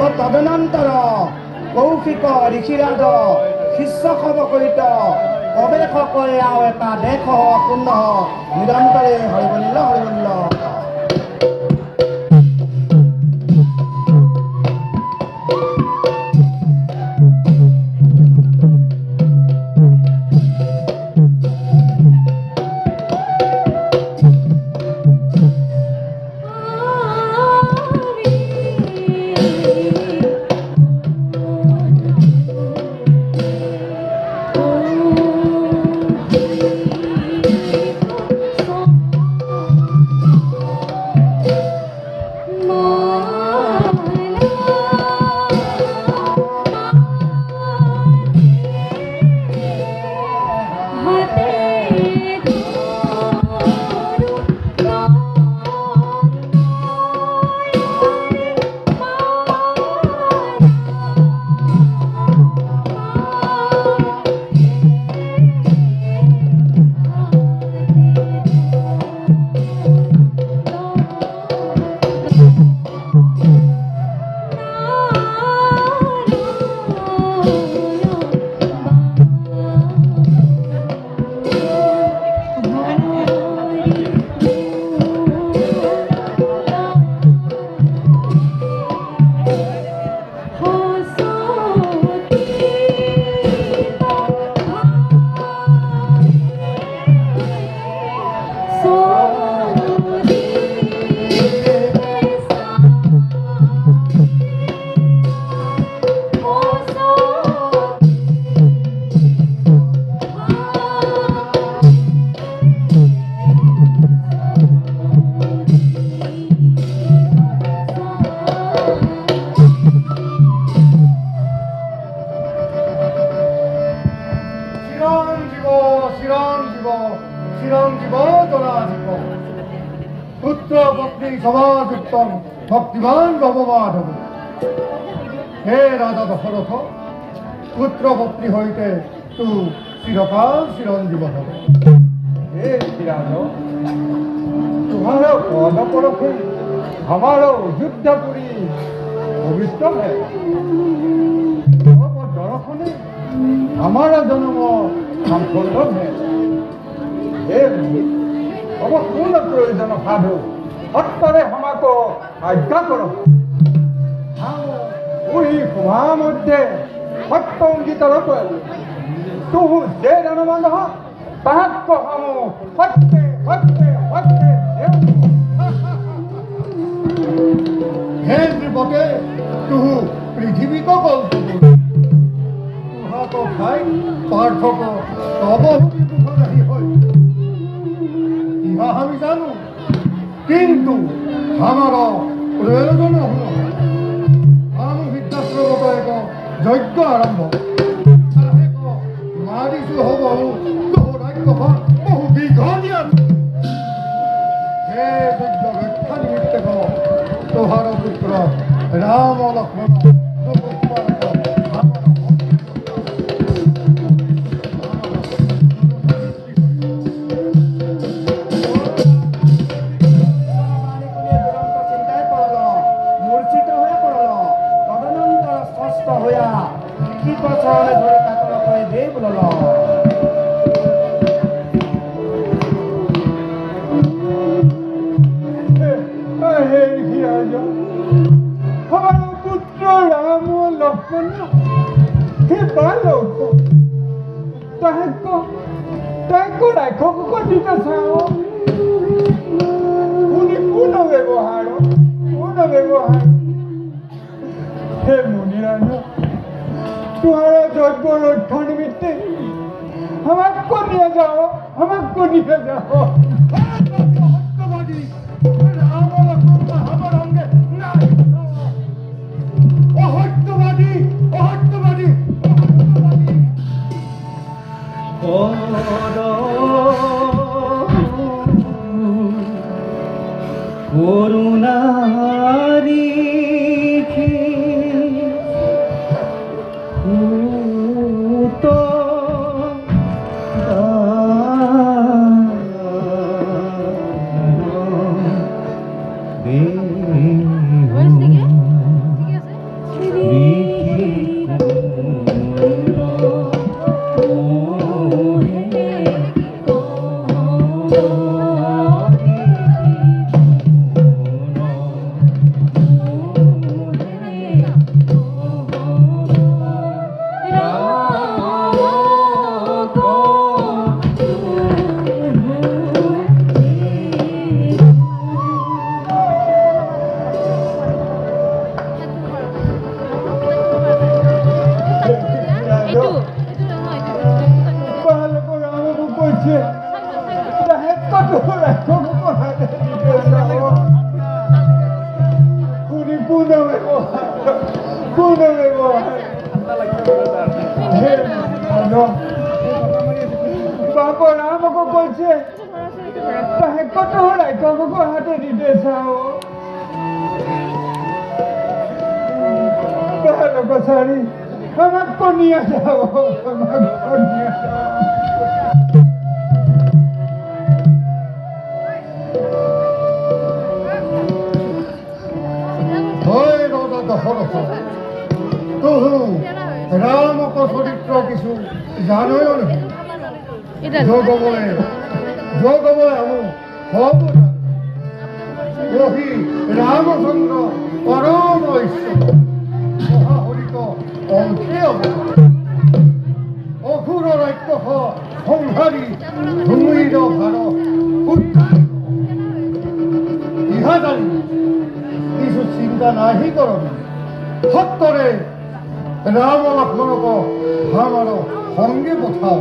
ও তদনন্তৰ কৌশিক ঋষিৰাজ শিষ্য সবকৰিত প্ৰৱেশ কৰে আৰু এটা দেশ পূৰ্ণ নিৰন্তৰে হৰিবল্ল হৰিবল্ল। ভক্তিবান ভৱমাধৱ হে ৰাজা দশৰথ পুত্ৰ পত্নী সৈতে তু চিৰকাল চিৰঞ্জীৱ হ'ব। হে শ্ৰীৰাজ तुम्हारा पद पड़ोसे हमारो युद्धपुरी पवित्र है। दर्शने हमारा जन्म संपन्न है। अब पूर्ण प्रयोजन साधु सत्तरे हमको आज्ञा करो। वही सभा मध्य सत्य अंगीकार तू जे जनमान ताक हम सत्य सत्य सत्य हे नृपते तू पृथ्वी को कल्प तुहाको खाई पार्थक तब नहीं हो इहा हम जानू किंतु हमारा प्रयोजन हल हम विद्याश्रमत एक यज्ञ आरम्भ मारिछु हब तो राज्यभार बहु दीघलिया हे यज्ञ रक्षा निमित्त तोहार पुत्र राम लक्ष्मण কোনো ব্যৱহাৰ বাপ রামকে বলছে তাহে কত রাইককে হাতে দিতে চাও লোক সারি আমার কনিয়া যাও আমার কনিয়া রামক চরিত্র কিছু জানোই না যোগবলে আমি সব রহি রামচন্দ্র পরম ঈশ্বর মহাহরিত অংশে অসুর রাজ্য সংহারী ভূমির ভার ইহা জানি কিছু চিন্তা নাহি করবি সত্তরে রাম লক্ষ্মণক আমার সঙ্গে পঠাও